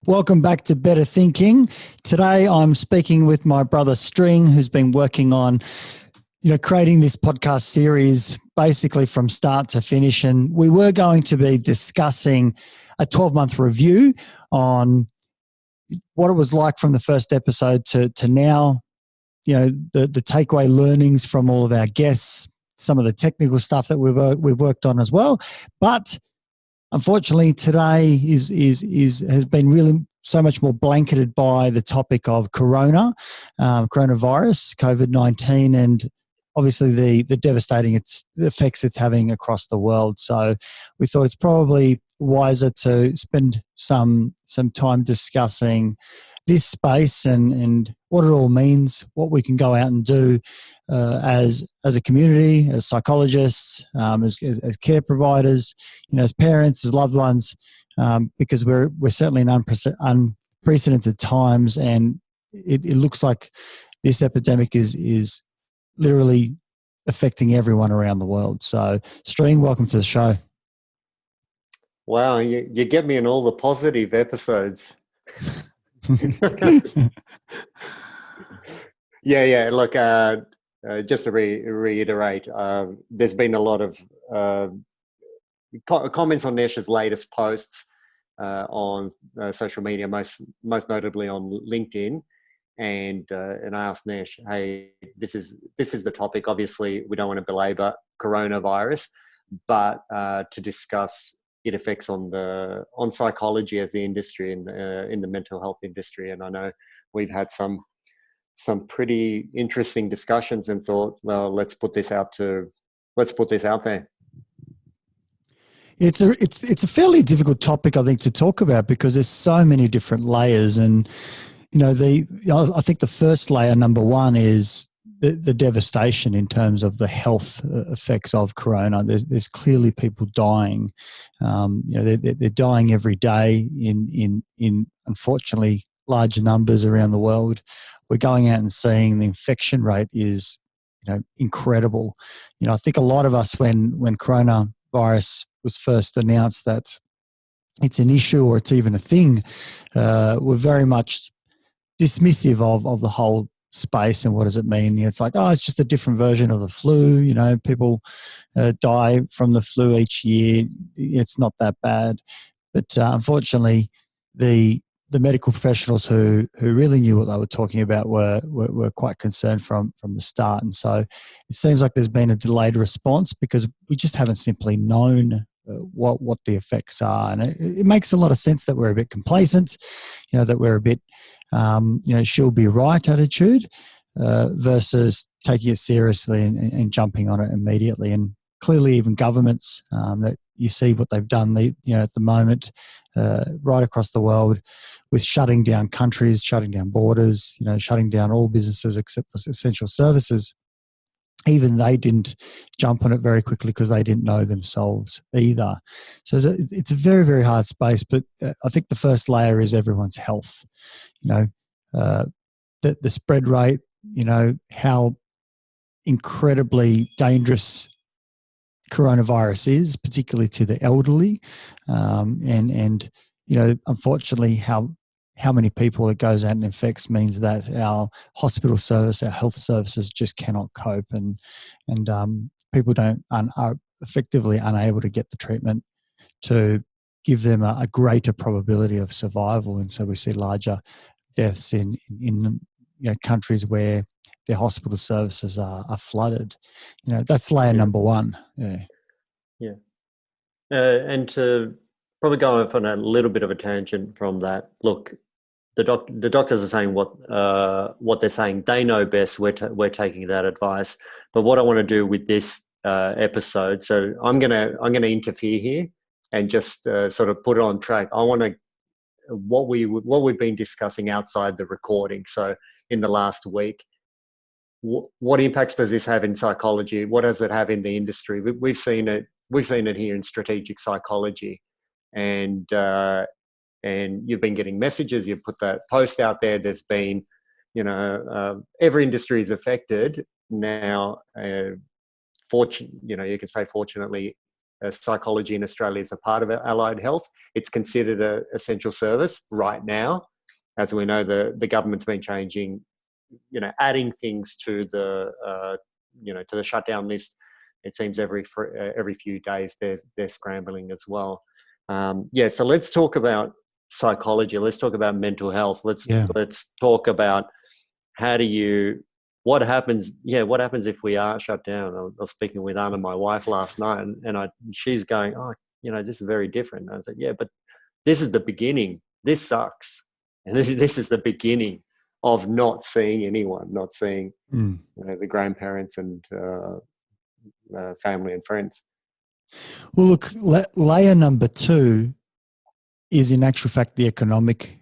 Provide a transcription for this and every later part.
Welcome back to Better Thinking. Today I'm speaking with my brother String, who's been working on, creating this podcast series basically from start to finish. And we were going to be discussing a 12-month review on what it was like from the first episode to now, the takeaway learnings from all of our guests, some of the technical stuff that we've worked on as well. But unfortunately, today has been really so much more blanketed by the topic of coronavirus, COVID-19, and obviously the devastating effects it's having across the world. So we thought it's probably wiser to spend some time discussing this space and what it all means, what we can go out and do as a community, as psychologists, as care providers, as parents, as loved ones, because we're certainly in unprecedented times, and it looks like this epidemic is literally affecting everyone around the world. So, String, welcome to the show. Wow, you get me in all the positive episodes. Yeah. Look, just to reiterate, there's been a lot of comments on Nesh's latest posts on social media, most notably on LinkedIn, and I asked Nesh, "Hey, this is the topic. Obviously, we don't want to belabor coronavirus, but to discuss its effects on psychology as the industry in the mental health industry." And I know we've had some pretty interesting discussions, and thought, well, let's put this out there. It's a fairly difficult topic, I think, to talk about because there's so many different layers, and I think the first layer, number one, is the devastation in terms of the health effects of corona. There's clearly people dying. They're dying every day in unfortunately larger numbers around the world. We're going out and seeing the infection rate is incredible. I think a lot of us, when coronavirus was first announced that it's an issue or it's even a thing, we're very much dismissive of the whole space and what does it mean. It's like, oh, it's just a different version of the flu. People die from the flu each year. It's not that bad. But unfortunately, the medical professionals who really knew what they were talking about were quite concerned from the start. And so it seems like there's been a delayed response because we just haven't simply known what the effects are. And it makes a lot of sense that we're a bit complacent, that we're a bit, she'll be right attitude versus taking it seriously and jumping on it immediately. And clearly even governments that you see what they've done, at the moment, right across the world, with shutting down countries, shutting down borders, shutting down all businesses except for essential services. Even they didn't jump on it very quickly because they didn't know themselves either. So it's a very, very hard space. But I think the first layer is everyone's health. The spread rate, how incredibly dangerous coronavirus is, particularly to the elderly, and unfortunately how many people it goes out and infects means that our hospital service, our health services just cannot cope, and people are effectively unable to get the treatment to give them a greater probability of survival. And so we see larger deaths in countries where their hospital services are flooded. That's layer number one. Yeah. And to probably go off on a little bit of a tangent from that, look, the doctors are saying what they're saying. They know best. We're taking that advice. But what I want to do with this episode, so I'm gonna interfere here and just sort of put it on track. I want to what we've been discussing outside the recording. So in the last week, what impacts does this have in psychology? What does it have in the industry? We've seen it here in strategic psychology, and you've been getting messages. You've put that post out there. There's been, every industry is affected now. You can say fortunately, psychology in Australia is a part of allied health. It's considered an essential service right now. As we know, the government's been changing, adding things to the to the shutdown list. It seems every few days they're scrambling as well. So let's talk about psychology. Let's talk about mental health. Let's talk about what happens if we are shut down. I was speaking with Anna, my wife, last night, and she's going, this is very different. And I said, yeah, but this is the beginning. This sucks. And this is the beginning of not seeing anyone, not seeing the grandparents and family and friends. Well, look, layer number 2 is in actual fact the economic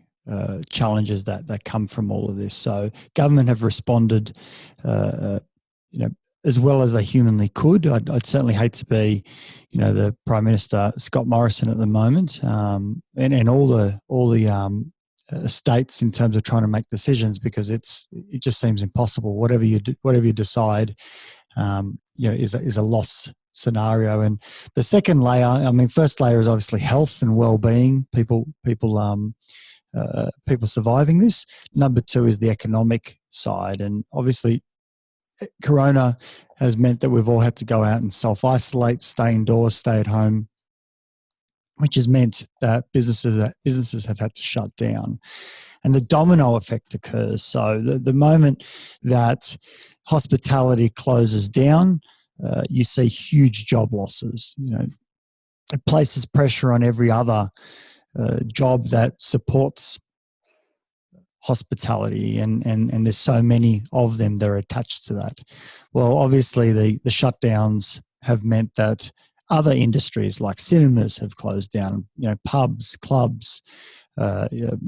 challenges that come from all of this. So government have responded, as well as they humanly could. I'd certainly hate to be, the Prime Minister Scott Morrison at the moment, and all the states in terms of trying to make decisions, because it just seems impossible. Whatever you decide, is a loss scenario. And the second layer, first layer is obviously health and well-being, people surviving this. Number 2 is the economic side, and obviously Corona has meant that we've all had to go out and self-isolate, stay indoors, stay at home, which has meant that businesses have had to shut down, and the domino effect occurs. So the moment that hospitality closes down, you see huge job losses. It places pressure on every other job that supports hospitality, and there's so many of them that are attached to that. Well, obviously the shutdowns have meant that other industries like cinemas have closed down, pubs, clubs,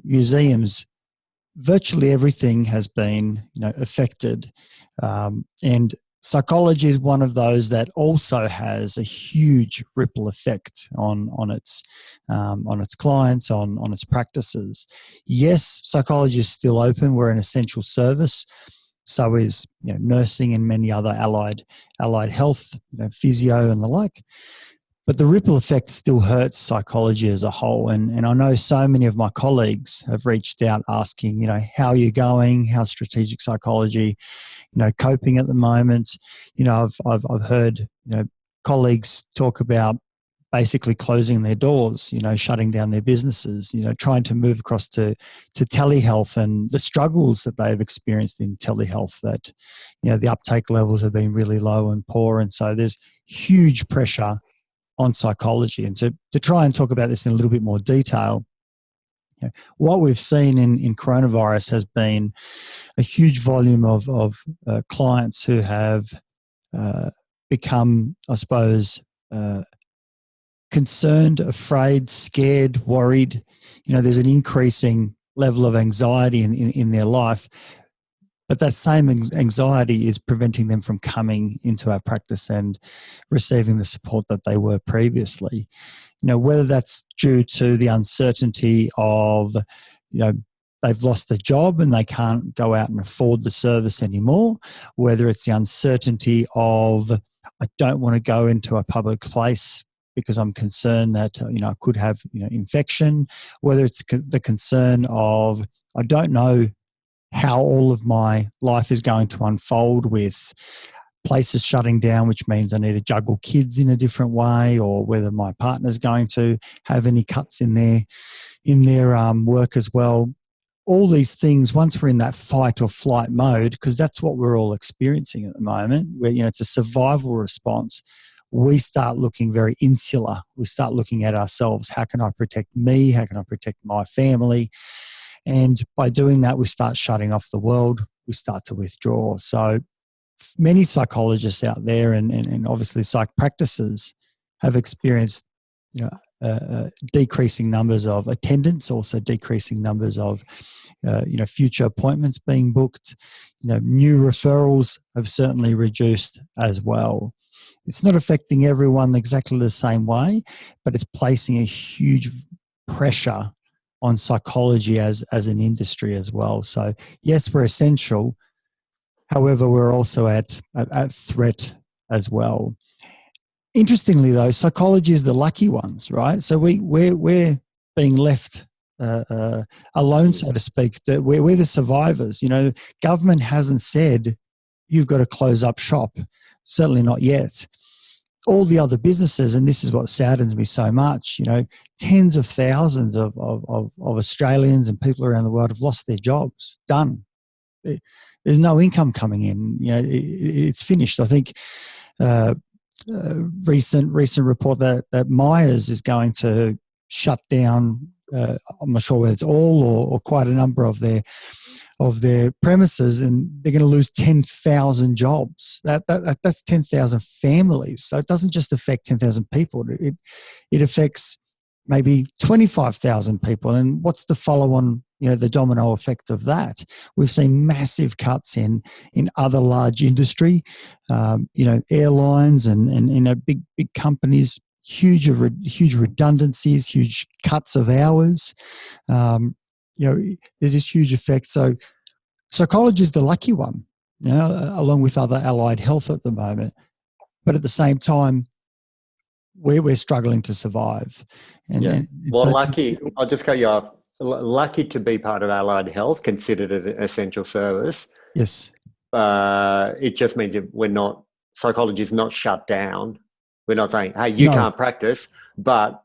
museums, virtually everything has been affected. And psychology is one of those that also has a huge ripple effect on its clients, on its practices. Yes, psychology is still open. We're an essential service. So is nursing and many other allied health, physio and the like. But the ripple effect still hurts psychology as a whole. And I know so many of my colleagues have reached out asking, how are you going? How's strategic psychology, coping at the moment? I've heard, colleagues talk about basically closing their doors, shutting down their businesses, trying to move across to telehealth, and the struggles that they've experienced in telehealth, that, the uptake levels have been really low and poor. And so there's huge pressure on psychology. And to try and talk about this in a little bit more detail, what we've seen in coronavirus has been a huge volume of clients who have become, I suppose, concerned, afraid, scared, worried. There's an increasing level of anxiety in their life, but that same anxiety is preventing them from coming into our practice and receiving the support that they were previously. Whether that's due to the uncertainty of, they've lost a job and they can't go out and afford the service anymore, whether it's the uncertainty of, I don't want to go into a public place because I'm concerned that, I could have, infection, whether it's the concern of, I don't know how all of my life is going to unfold with places shutting down, which means I need to juggle kids in a different way, or whether my partner's going to have any cuts in their work as well. All these things, once we're in that fight or flight mode, because that's what we're all experiencing at the moment, where, it's a survival response, we start looking very insular. We start looking at ourselves. How can I protect me? How can I protect my family? And by doing that, we start shutting off the world. We start to withdraw. So many psychologists out there and obviously psych practices have experienced, decreasing numbers of attendance, also decreasing numbers of, future appointments being booked. New referrals have certainly reduced as well. It's not affecting everyone exactly the same way, but it's placing a huge pressure on psychology as an industry as well. So yes, we're essential. However, we're also at threat as well. Interestingly, though, psychology is the lucky ones, right? So we're being left alone, so to speak. That we're the survivors. Government hasn't said you've got to close up shop. Certainly not yet. All the other businesses, and this is what saddens me so much, tens of thousands of Australians and people around the world have lost their jobs. Done. There's no income coming in. It's finished. I think recent report that Myers is going to shut down. I'm not sure whether it's all or quite a number of their premises, and they're going to lose 10,000 jobs. That's 10,000 families. So it doesn't just affect 10,000 people. It affects maybe 25,000 people. And what's the follow-on, the domino effect of that? We've seen massive cuts in other large industry, airlines and big companies, huge redundancies, huge cuts of hours. There's this huge effect. So psychology is the lucky one, along with other allied health at the moment. But at the same time, we're struggling to survive. Lucky, I'll just cut you off. Lucky to be part of allied health, considered an essential service. Yes. It just means that psychology is not shut down. We're not saying, hey, you can't practice, but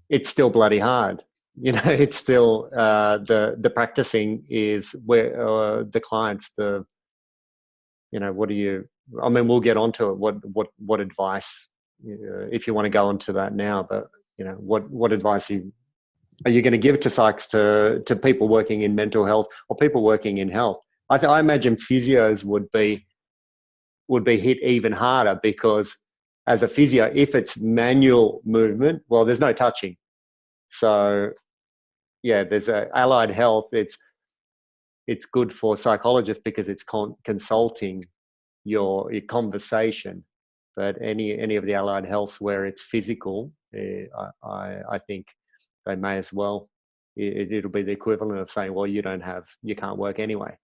it's still bloody hard. It's still the practicing is where the clients, what do you, we'll get onto it. What advice, if you want to go into that now, but what advice are you going to give to psychs to people working in mental health or people working in health? I imagine physios would be hit even harder, because as a physio, if it's manual movement, well, there's no touching. So yeah, there's allied health. It's good for psychologists because it's consulting your conversation. But any of the allied healths where it's physical, I think they may as well. It'll be the equivalent of saying, well, you can't work anyway.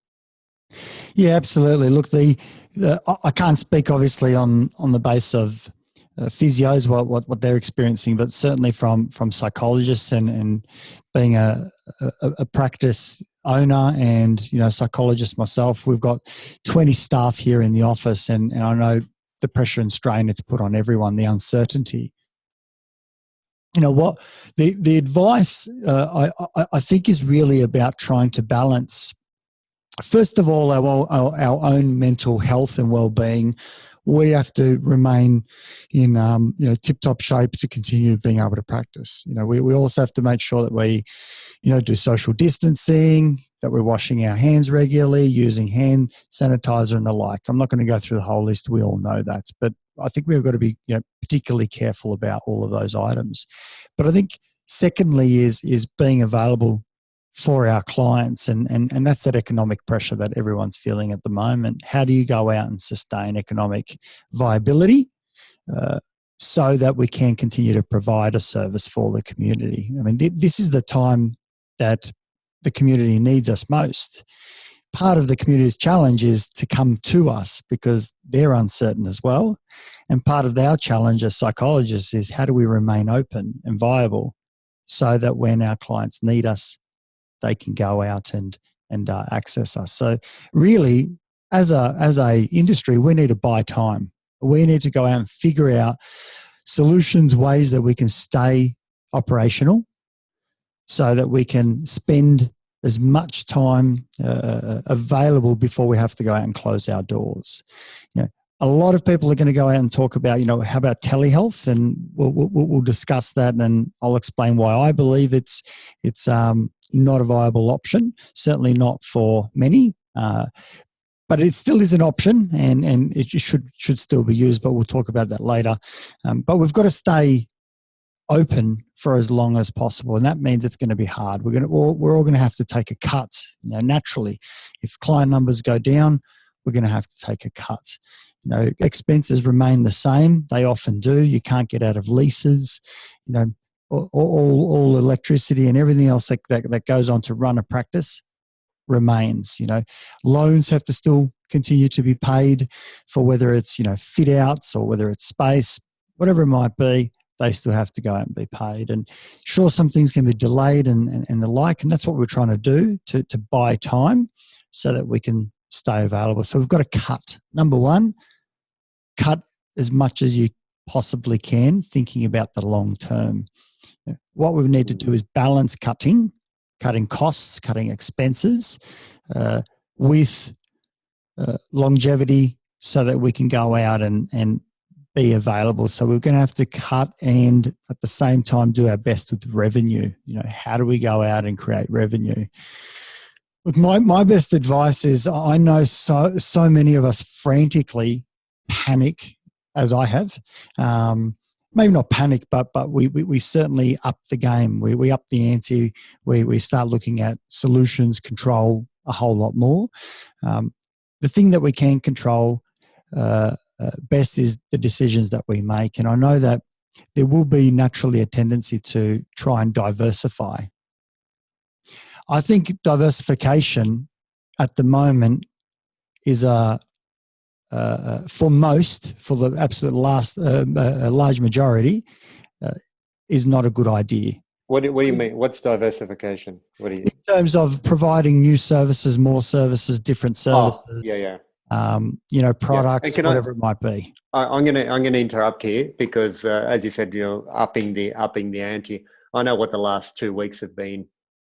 Yeah, absolutely. Look, I can't speak obviously on the base of physios what they're experiencing, but certainly from psychologists and being a practice owner and psychologist myself, we've got 20 staff here in the office, and I know the pressure and strain it's put on everyone, the uncertainty. What the advice I think is really about trying to balance, first of all, our own mental health and well-being. We have to remain in tip-top shape to continue being able to practice. We also have to make sure that we do social distancing, that we're washing our hands regularly, using hand sanitizer and the like. I'm not going to go through the whole list. We all know that, but I think we've got to be particularly careful about all of those items. But I think secondly is being available for our clients, and that's that economic pressure that everyone's feeling at the moment. How do you go out and sustain economic viability so that we can continue to provide a service for the community? This is the time that the community needs us most. Part of the community's challenge is to come to us because they're uncertain as well. And part of our challenge as psychologists is how do we remain open and viable so that when our clients need us, they can go out and access us. So really, as a industry, we need to buy time. We need to go out and figure out solutions, ways that we can stay operational so that we can spend as much time available before we have to go out and close our doors. A lot of people are going to go out and talk about, how about telehealth? And we'll discuss that, and I'll explain why I believe it's not a viable option. Certainly not for many, but it still is an option, and it should still be used. But we'll talk about that later. But we've got to stay open for as long as possible, and that means it's going to be hard. We're all going to have to take a cut. Naturally, if client numbers go down, we're going to have to take a cut. Expenses remain the same. They often do. You can't get out of leases. All electricity and everything else that goes on to run a practice remains. Loans have to still continue to be paid for, whether it's, fit outs or whether it's space, whatever it might be. They still have to go out and be paid. And sure, some things can be delayed and the like, and that's what we're trying to do to buy time so that we can stay available. So we've got to cut. Number one, cut as much as you possibly can, thinking about the long term. What we need to do is balance cutting costs, cutting expenses with longevity so that we can go out and be available. So we're going to have to cut and at the same time do our best with revenue. How do we go out and create revenue? Look, my best advice is, I know so many of us frantically panic, as I have. Maybe not panic, but we certainly up the game. We up the ante. We start looking at solutions, control a whole lot more. The thing that we can control best is the decisions that we make. And I know that there will be naturally a tendency to try and diversify. I think diversification at the moment is for the absolute large majority, is not a good idea. What do you mean? What's diversification? In terms of providing new services, more services, different services. Oh, yeah. Products, whatever it might be. I'm gonna interrupt here because, as you said, upping the ante. I know what the last 2 weeks have been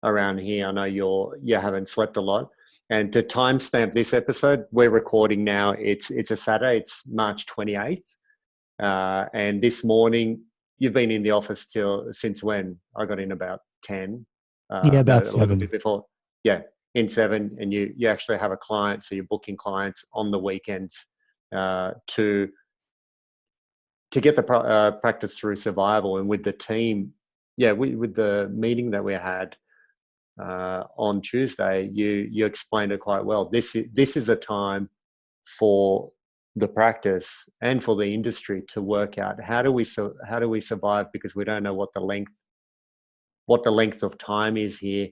around here. I know you haven't slept a lot. And to timestamp this episode, we're recording now. It's a Saturday. It's March 28th. And this morning, you've been in the office since when? I got in about 10. About 7. A little bit before. Yeah. In 7, and you actually have a client, so you're booking clients on the weekends to get the practice through survival. And with the team, with the meeting that we had on Tuesday, you explained it quite well. This is a time for the practice and for the industry to work out how do we survive, because we don't know what the length of time is here.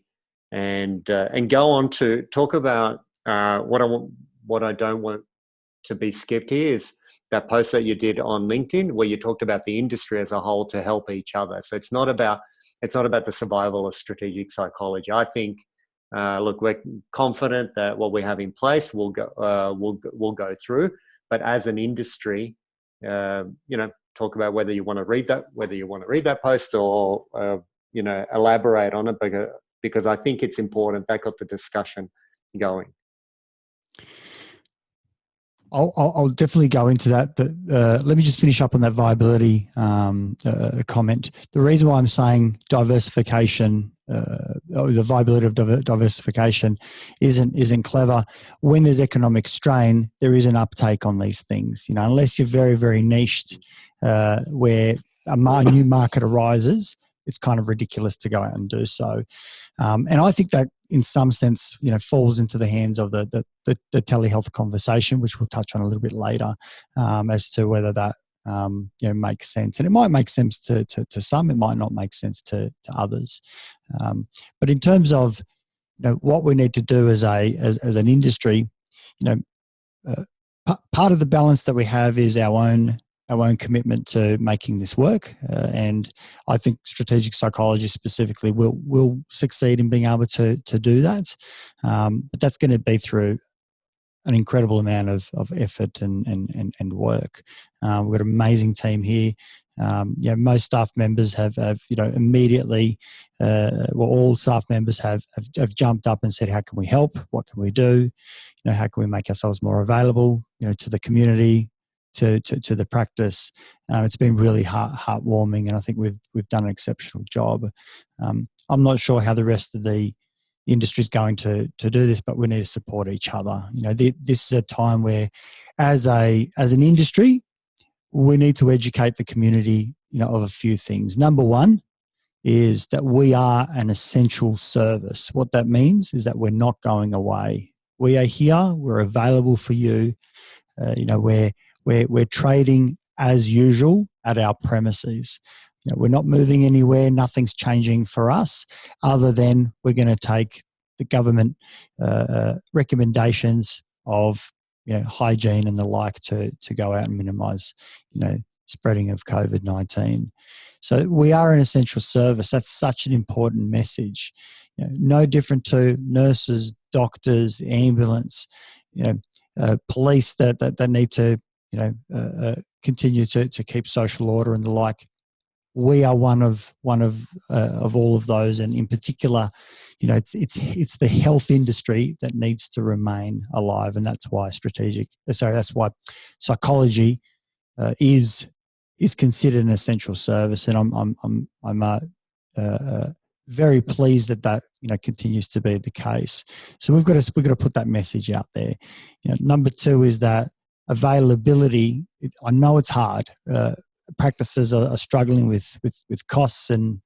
And go on to talk about what I don't want to be skipped here is that post that you did on LinkedIn where you talked about the industry as a whole to help each other. So it's not about the survival of strategic psychology. I think, look, we're confident that what we have in place will go through. But as an industry, talk about whether you want to read that post or elaborate on it, because I think it's important. That got the discussion going. I'll definitely go into that. Let me just finish up on that viability comment. The reason why I'm saying diversification, or the viability of diversification, isn't clever. When there's economic strain, there is an uptake on these things. Unless you're very, very niched, where a new market arises, it's kind of ridiculous to go out and do so. And I think that in some sense, falls into the hands of the telehealth conversation, which we'll touch on a little bit later, as to whether that makes sense. And it might make sense to some, it might not make sense to others. But in terms of what we need to do as an industry, part of the balance that we have is our own commitment to making this work, and I think strategic psychology specifically will succeed in being able to do that. But that's going to be through an incredible amount of effort and work. We've got an amazing team here. Most staff members have immediately, all staff members have jumped up and said, how can we help? What can we do? How can we make ourselves more available, to the community, to the practice. It's been really heartwarming, and I think we've done an exceptional job. I'm not sure how the rest of the industry is going to do this, but we need to support each other. This is a time where, as an industry, we need to educate the community, of a few things. Number one is that we are an essential service. What that means is that we're not going away. We are here. We're available for you. We're trading as usual at our premises. We're not moving anywhere. Nothing's changing for us, other than we're going to take the government recommendations of hygiene and the like to go out and minimise, spreading of COVID-19. So we are an essential service. That's such an important message. No different to nurses, doctors, ambulance, police that need to continue to keep social order and the like. We are one of all of those, and in particular, it's the health industry that needs to remain alive, and that's why psychology is considered an essential service, and I'm very pleased that continues to be the case. So we've got to put that message out there. Number two is that availability. I know it's hard. Practices are struggling with costs, and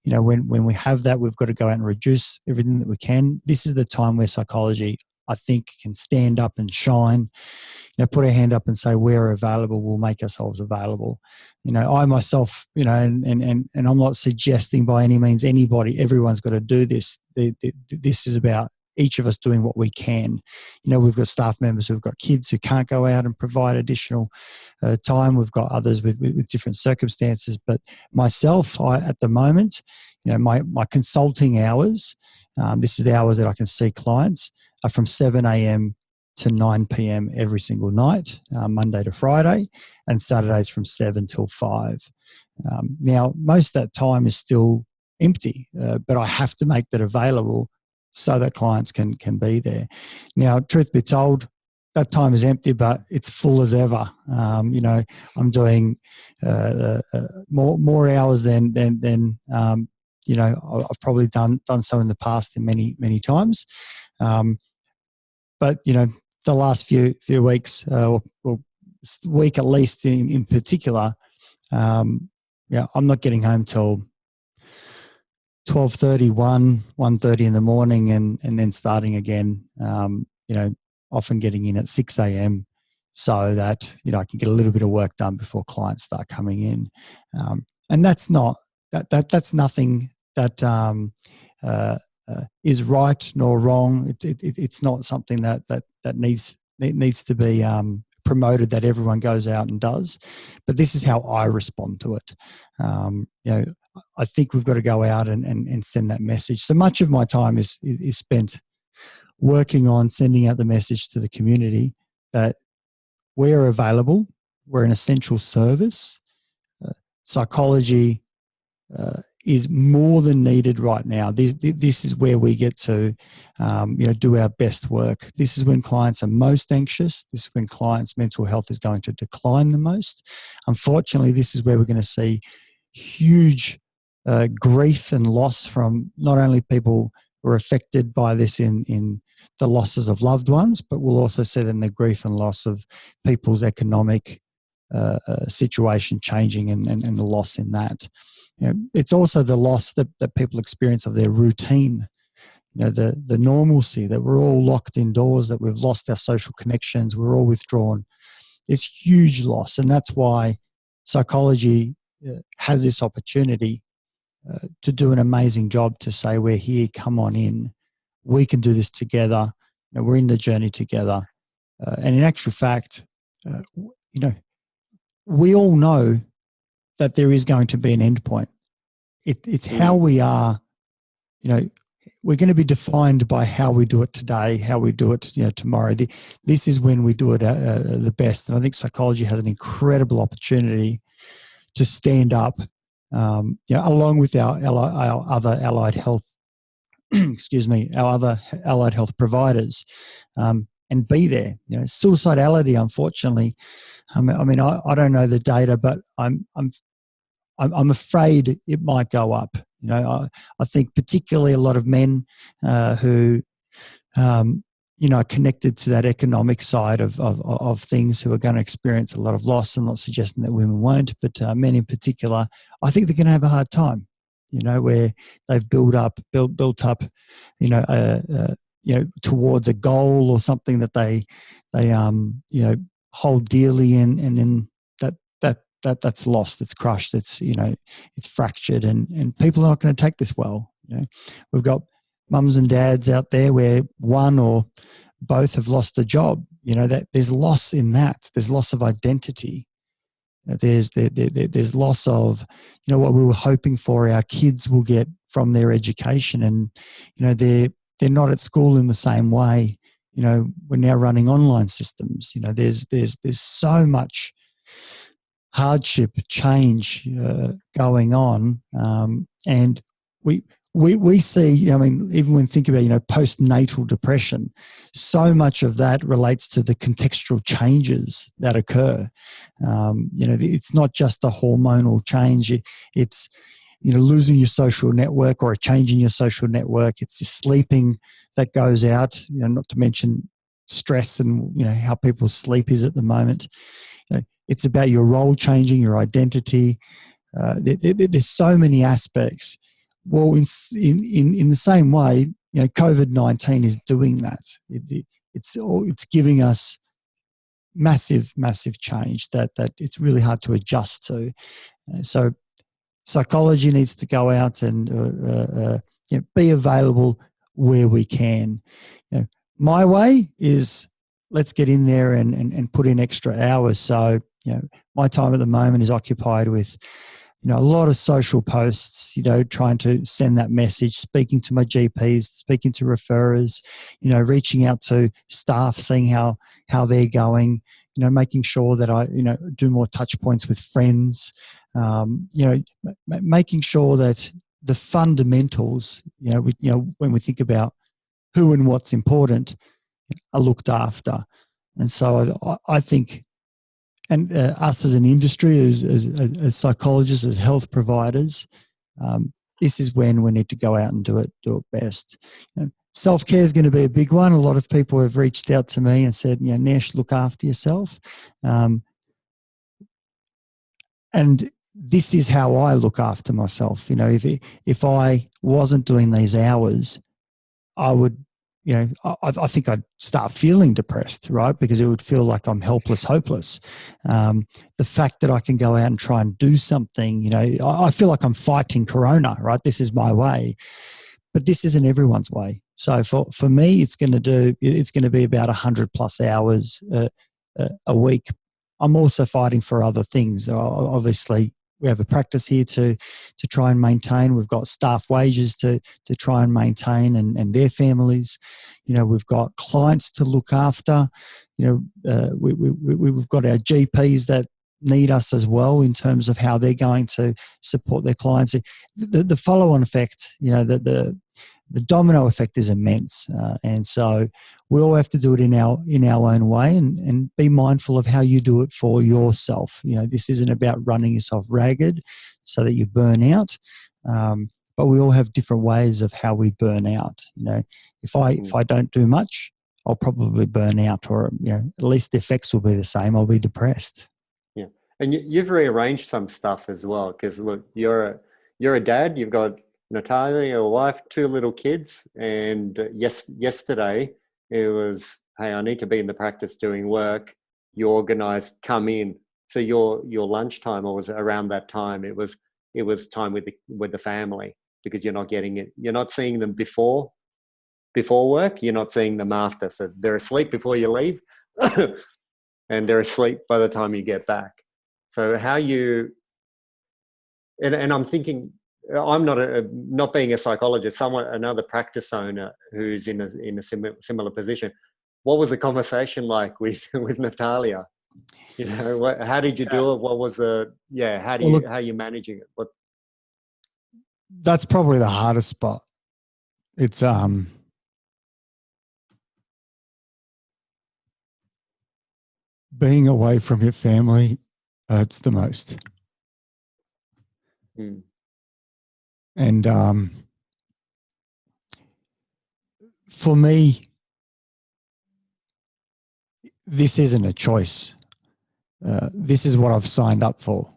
when we have that, we've got to go out and reduce everything that we can. This is the time where psychology, I think, can stand up and shine. Put our hand up and say we're available. We'll make ourselves available. I myself, and I'm not suggesting by any means everyone's got to do this. This is about each of us doing what we can. We've got staff members who've got kids who can't go out and provide additional time. We've got others with different circumstances. But myself, at the moment, my consulting hours, this is the hours that I can see clients, are from 7 a.m. to 9 p.m. every single night, Monday to Friday, and Saturdays from 7 till 5. Now, most of that time is still empty, but I have to make that available so that clients can be there. Now, truth be told, that time is empty, but it's full as ever. I'm doing more hours than I've probably done so in the past in many times. But the last few weeks, or week at least in particular, I'm not getting home till 12:30, 1:30 in the morning, and then starting again. Often getting in at 6 a.m. so that I can get a little bit of work done before clients start coming in. And that's not that's nothing that is right nor wrong. It's not something that needs to be promoted, that everyone goes out and does. But this is how I respond to it. I think we've got to go out and send that message. So much of my time is spent working on sending out the message to the community that we're available, we're an essential service. Psychology is more than needed right now. This is where we get to do our best work. This is when clients are most anxious. This is when clients' mental health is going to decline the most. Unfortunately, this is where we're going to see huge grief and loss from not only people who are affected by this in the losses of loved ones, but we'll also see then the grief and loss of people's economic situation changing and the loss in that. It's also the loss that people experience of their routine, the normalcy, that we're all locked indoors, that we've lost our social connections, we're all withdrawn. It's huge loss, and that's why psychology has this opportunity to do an amazing job to say, we're here, come on in, we can do this together, we're in the journey together. And in actual fact, we all know that there is going to be an end point. It's how we are, we're going to be defined by how we do it today, how we do it tomorrow. This is when we do it the best. And I think psychology has an incredible opportunity to stand up, along with our other allied health, our other allied health providers, and be there. Suicidality, unfortunately, I don't know the data, but I'm afraid it might go up. I think particularly a lot of men who are connected to that economic side of things, who are going to experience a lot of loss. I'm not suggesting that women won't, but men in particular, I think they're going to have a hard time. Where they've built up, towards a goal or something that they hold dearly in, and then that's lost, it's crushed, it's fractured, and people are not going to take this well. We've got mums and dads out there where one or both have lost a job. That there's loss in that. There's loss of identity. There's loss of, what we were hoping for our kids will get from their education, and they're not at school in the same way. We're now running online systems. There's so much hardship, change going on, and we see. I mean, even when think about postnatal depression, so much of that relates to the contextual changes that occur. It's not just a hormonal change; it's losing your social network or a change in your social network. It's your sleeping that goes out. Not to mention stress and how people's sleep is at the moment. It's about your role changing, your identity. There's so many aspects. Well, in the same way, COVID-19 is doing that. It's giving us massive change that it's really hard to adjust to. So psychology needs to go out and be available where we can. My way is let's get in there and put in extra hours. So my time at the moment is occupied with a lot of social posts, trying to send that message, speaking to my GPs, speaking to referrers, reaching out to staff, seeing how they're going, making sure that I, do more touch points with friends, making sure that the fundamentals, when we think about who and what's important, are looked after. And so I think, and us as an industry, as psychologists, as health providers, this is when we need to go out and do it best. Self-care is going to be a big one. A lot of people have reached out to me and said, Nesh, look after yourself. And this is how I look after myself. If I wasn't doing these hours, I would, I think I'd start feeling depressed, right? Because it would feel like I'm helpless, hopeless. The fact that I can go out and try and do something, I feel like I'm fighting Corona, right? This is my way, but this isn't everyone's way. So for me, it's going to be about 100+ hours a week. I'm also fighting for other things. Obviously, we have a practice here to try and maintain. We've got staff wages to try and maintain and their families. We've got clients to look after. We've got our GPs that need us as well in terms of how they're going to support their clients. The follow-on effect, the domino effect is immense, and so we all have to do it in our own way, and be mindful of how you do it for yourself. This isn't about running yourself ragged so that you burn out, but we all have different ways of how we burn out. If I don't do much, I'll probably burn out, or at least the effects will be the same. I'll be depressed. Yeah, and you've rearranged some stuff as well, because look, you're a dad. You've got Natalia, your wife, 2 little kids, and yesterday it was, hey, I need to be in the practice doing work. You organised, come in. So your lunchtime, or was around that time, it was time with the family, because you're not getting it. You're not seeing them before work. You're not seeing them after. So they're asleep before you leave, and they're asleep by the time you get back. So how you and I'm thinking, I'm not being a psychologist, another practice owner who's in a similar position. What was the conversation like with Natalia? How did you do it? What was how are you managing it? That's probably the hardest spot. It's being away from your family hurts the most. And for me, this isn't a choice. This is what I've signed up for.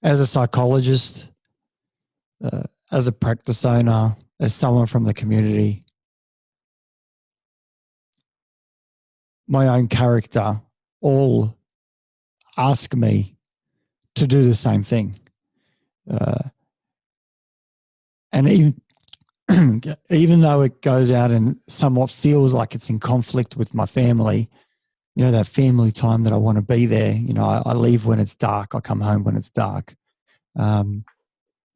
As a psychologist, as a practice owner, as someone from the community, my own character, all ask me to do the same thing. And even though it goes out and somewhat feels like it's in conflict with my family, that family time that I want to be there, I leave when it's dark, I come home when it's dark.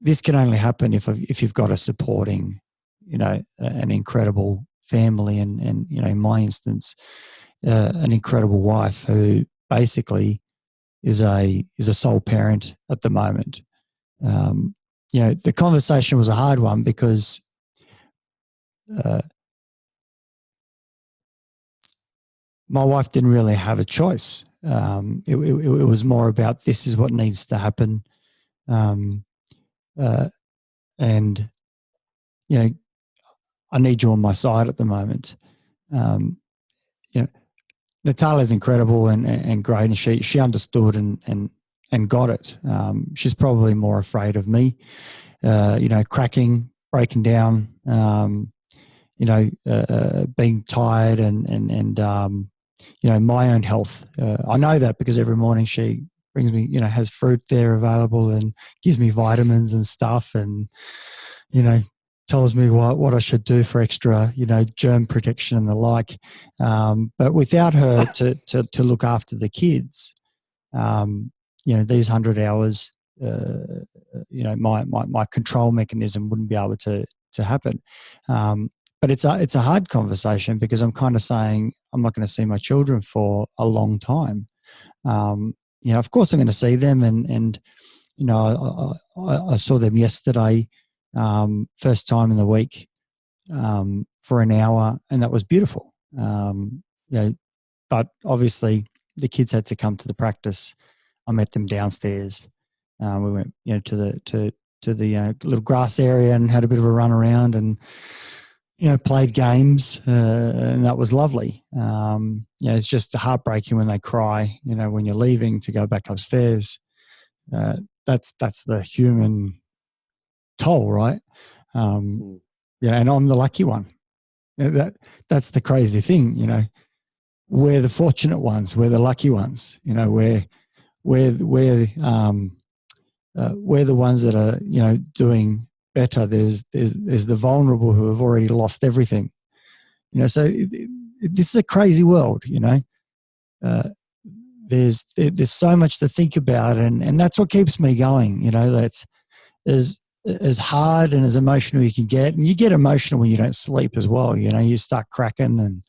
This can only happen if you've got a supporting, an incredible family and in my instance, an incredible wife who basically is a sole parent at the moment. The conversation was a hard one because my wife didn't really have a choice. It was more about this is what needs to happen. And, I need you on my side at the moment. Natalia's incredible and great, and she understood and got it. She's probably more afraid of me, cracking, breaking down, being tired and my own health. I know that because every morning she brings me, has fruit there available and gives me vitamins and stuff, and tells me what I should do for extra, germ protection and the like. But without her to look after the kids, these 100 hours, my control mechanism wouldn't be able to happen. But it's a hard conversation because I'm kind of saying I'm not going to see my children for a long time. Of course I'm going to see them, and I saw them yesterday, first time in the week, for an hour, and that was beautiful. But obviously the kids had to come to the practice. I met them downstairs. We went, to the little grass area and had a bit of a run around and, played games, and that was lovely. It's just heartbreaking when they cry, when you're leaving to go back upstairs. That's the human toll, right? And I'm the lucky one. That's the crazy thing, we're the fortunate ones, we're the lucky ones, we're the ones that are, doing better. There's the vulnerable who have already lost everything, so this is a crazy world, there's so much to think about, and that's what keeps me going, that's as hard and as emotional you can get, and you get emotional when you don't sleep as well, you start cracking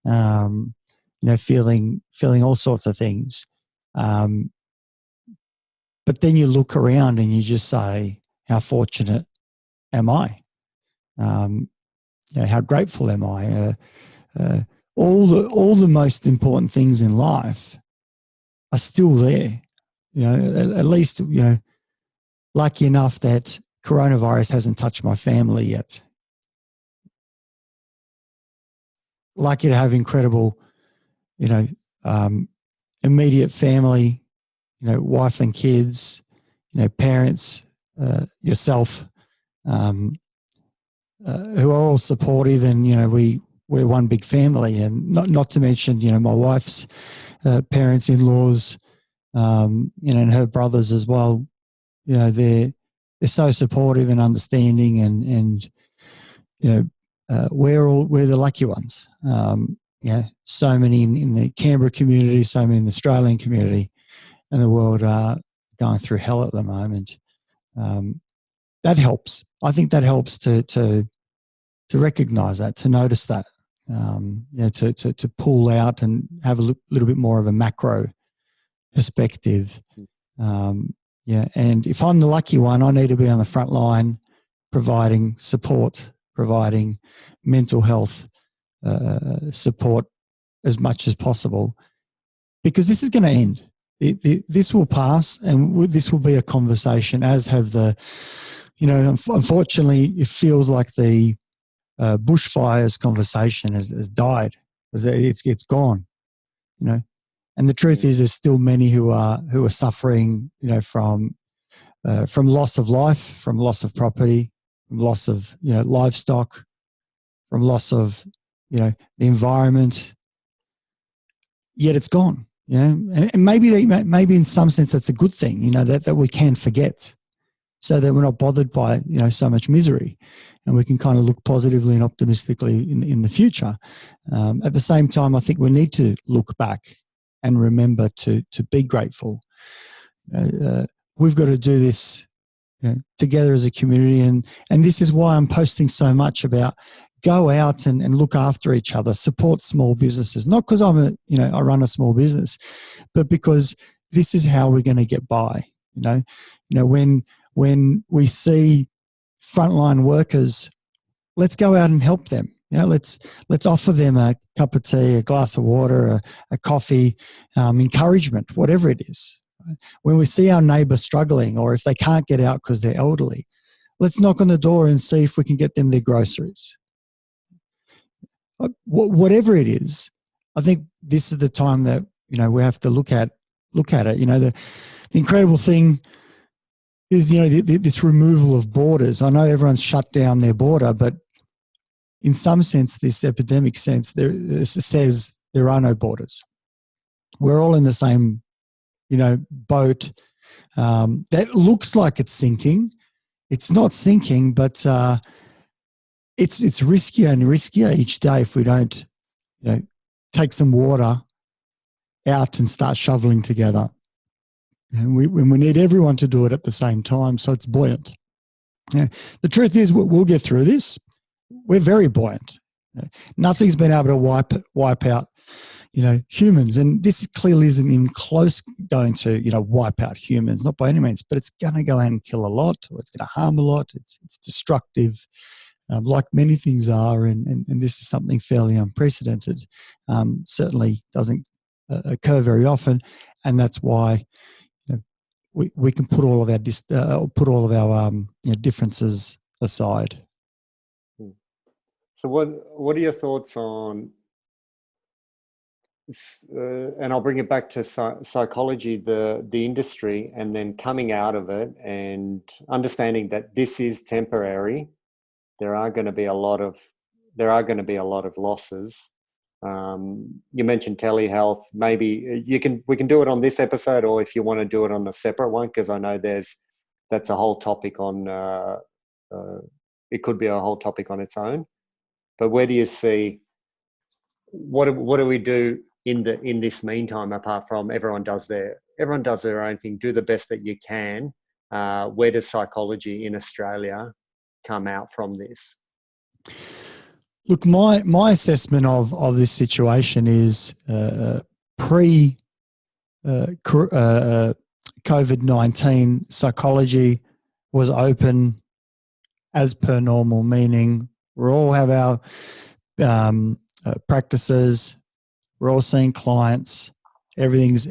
and feeling all sorts of things, but then you look around and you just say, how fortunate am I? How grateful am I? All the most important things in life are still there. At least, lucky enough that coronavirus hasn't touched my family yet. Lucky to have incredible, immediate family, wife and kids, parents, yourself, who are all supportive, and we're one big family, and not to mention my wife's parents, in-laws, and her brothers as well. They're so supportive and understanding, and we're the lucky ones. So many in the Canberra community, so many in the Australian community, and the world are going through hell at the moment. That helps. I think that helps to recognise that, to notice that, to pull out and have a little bit more of a macro perspective. And if I'm the lucky one, I need to be on the front line, providing support, providing mental health support as much as possible, because this is going to end. This will pass, and this will be a conversation, as have the, unfortunately, it feels like the bushfires conversation has died. It's gone, and the truth is there's still many who are suffering, from loss of life, from loss of property, from loss of, livestock, from loss of, the environment, yet it's gone. And maybe in some sense that's a good thing, that we can forget. so that we're not bothered by, so much misery, and we can kind of look positively and optimistically in the future. At the same time, I think we need to look back and remember to be grateful. We've got to do this together as a community, and this is why I'm posting so much about go out and look after each other, support small businesses. Not because I run a small business, but because this is how we're going to get by. When we see frontline workers, let's go out and help them. Let's offer them a cup of tea, a glass of water, a coffee, encouragement, whatever it is. When we see our neighbour struggling, or if they can't get out because they're elderly, let's knock on the door and see if we can get them their groceries. Whatever it is, I think this is the time that we have to look at it. The incredible thing is this removal of borders. I know everyone's shut down their border, but in some sense, this epidemic sense, says there are no borders. We're all in the same boat that looks like it's sinking. It's not sinking, but it's riskier and riskier each day if we don't, take some water out and start shoveling together. And we need everyone to do it at the same time, so it's buoyant. The truth is, we'll get through this. We're very buoyant. Nothing's been able to wipe out, humans, and this clearly isn't even close going to, wipe out humans, not by any means, but it's going to go out and kill a lot, or it's going to harm a lot. It's destructive. Like many things are, and this is something fairly unprecedented. Certainly doesn't occur very often, and that's why we can put all of our differences aside. So, what are your thoughts on? And I'll bring it back to psychology, the industry, and then coming out of it and understanding that this is temporary. There are going to be a lot of losses. You mentioned telehealth. Maybe we can do it on this episode, or if you want to do it on a separate one, because I know that's a whole topic on. It could be a whole topic on its own. But where do you see? What do we do in this meantime? Apart from everyone does their own thing. Do the best that you can. Where does psychology in Australia come out from this? Look, my assessment of this situation is pre COVID-19, psychology was open as per normal, meaning we all have our practices, we're all seeing clients, everything's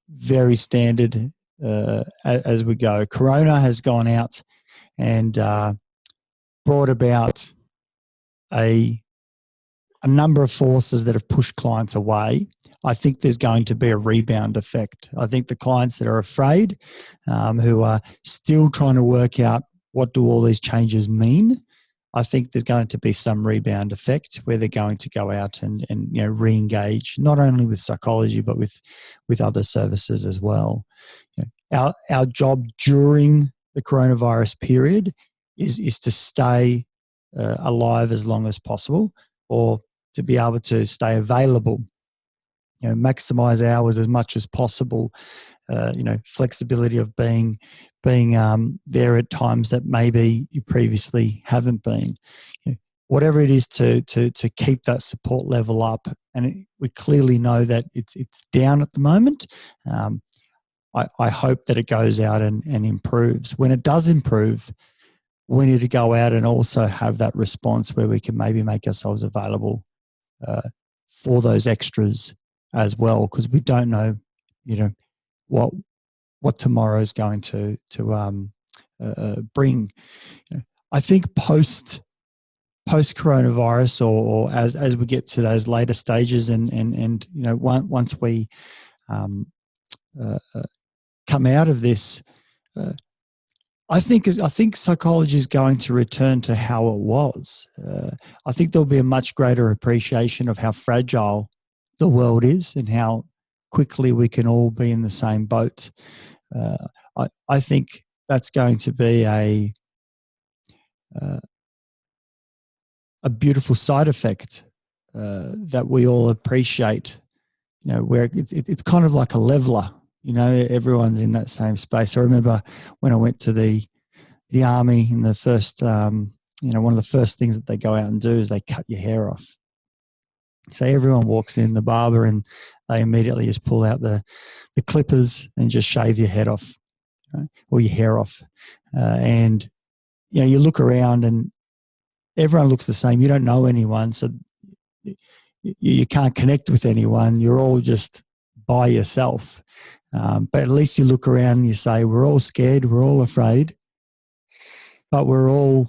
very standard as we go. Corona has gone out and brought about a number of forces that have pushed clients away. I think there's going to be a rebound effect. I think the clients that are afraid, who are still trying to work out what do all these changes mean, I think there's going to be some rebound effect where they're going to go out and re-engage, not only with psychology, but with other services as well. Our job during the coronavirus period is to stay alive as long as possible, or to be able to stay available, maximize hours as much as possible, flexibility of being there at times that maybe you previously haven't been. Whatever it is to keep that support level up, and we clearly know that it's down at the moment. I hope that it goes out and improves. When it does improve, we need to go out and also have that response where we can maybe make ourselves available for those extras as well, because we don't know, what tomorrow is going to bring. I think post coronavirus, or as we get to those later stages, and once we come out of this, I think psychology is going to return to how it was. I think there'll be a much greater appreciation of how fragile the world is and how quickly we can all be in the same boat. I think that's going to be a beautiful side effect that we all appreciate. You know, where it's kind of like a leveler. You know, everyone's in that same space. I remember when I went to the army in the first, you know, one of the first things that they go out and do is they cut your hair off. So everyone walks in, the barber, and they immediately just pull out the clippers and just shave your head off, right? Or your hair off. And, you know, you look around and everyone looks the same. You don't know anyone, so you can't connect with anyone. You're all just by yourself. But at least you look around and you say, we're all scared, we're all afraid, but we're all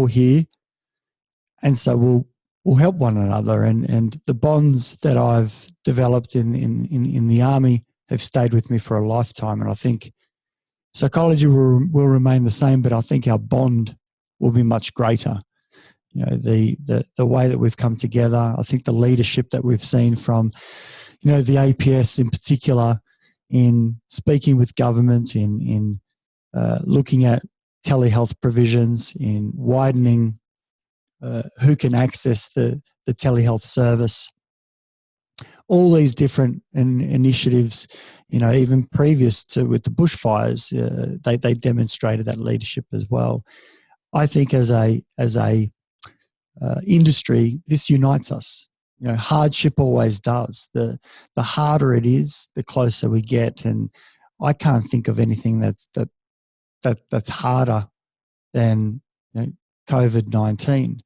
here. And so we'll help one another. And the bonds that I've developed in the army have stayed with me for a lifetime. And I think psychology will remain the same, but I think our bond will be much greater. You know, the way that we've come together, I think the leadership that we've seen from, you know, the APS in particular, in speaking with government, in looking at telehealth provisions, in widening who can access the telehealth service. All these different initiatives, you know, even previous to with the bushfires, they demonstrated that leadership as well. I think as a industry, this unites us. You know, hardship always does. The harder it is, the closer we get. And I can't think of anything that's harder than, you know, COVID-19.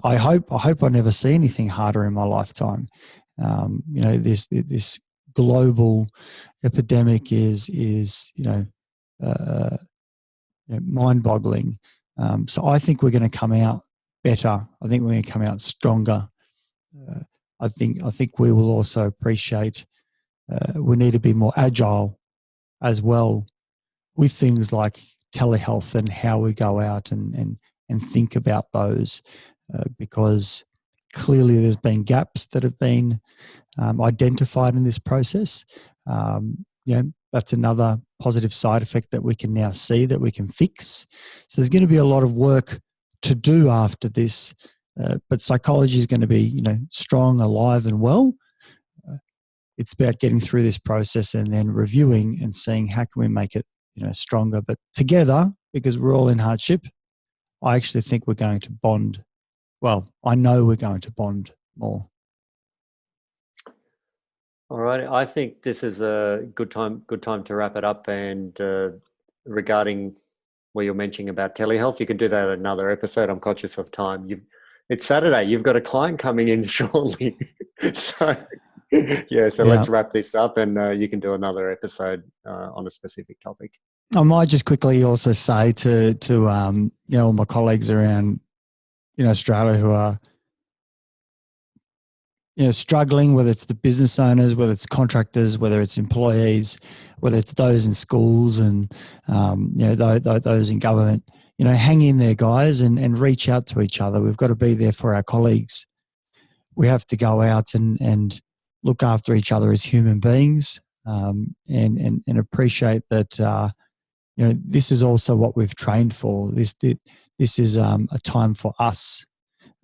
I hope I never see anything harder in my lifetime. You know, this global epidemic is mind-boggling. So I think we're going to come out better. I think we're going to come out stronger. I think we will also appreciate we need to be more agile as well with things like telehealth and how we go out and think about those, because clearly there's been gaps that have been identified in this process. You know, that's another positive side effect that we can now see that we can fix. So there's going to be a lot of work to do after this, but psychology is going to be, you know, strong, alive, and well. It's about getting through this process and then reviewing and seeing how can we make it, you know, stronger. But together, because we're all in hardship, I actually think we're going to bond. Well, I know we're going to bond more. All right, I think this is a good time to wrap it up. And regarding what you're mentioning about telehealth, you can do that in another episode. I'm conscious of time. It's Saturday. You've got a client coming in shortly, so yeah. So let's wrap this up, and you can do another episode on a specific topic. I might just quickly also say to you know, all my colleagues around, you know, Australia who are, you know, struggling, whether it's the business owners, whether it's contractors, whether it's employees, whether it's those in schools and, you know, those in government, you know, hang in there, guys, and reach out to each other. We've got to be there for our colleagues. We have to go out and look after each other as human beings, and appreciate that, you know, this is also what we've trained for. This is a time for us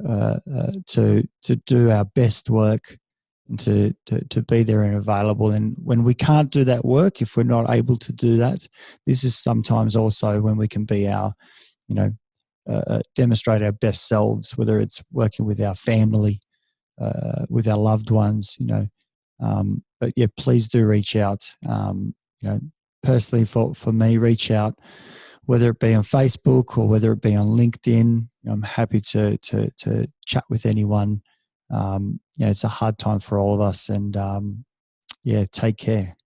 to do our best work and to be there and available. And when we can't do that work, if we're not able to do that, this is sometimes also when we can be our, you know, demonstrate our best selves, whether it's working with our family, with our loved ones, you know. But yeah, please do reach out. You know, personally for me, reach out, whether it be on Facebook or whether it be on LinkedIn. I'm happy to chat with anyone. You know, it's a hard time for all of us, and yeah, take care.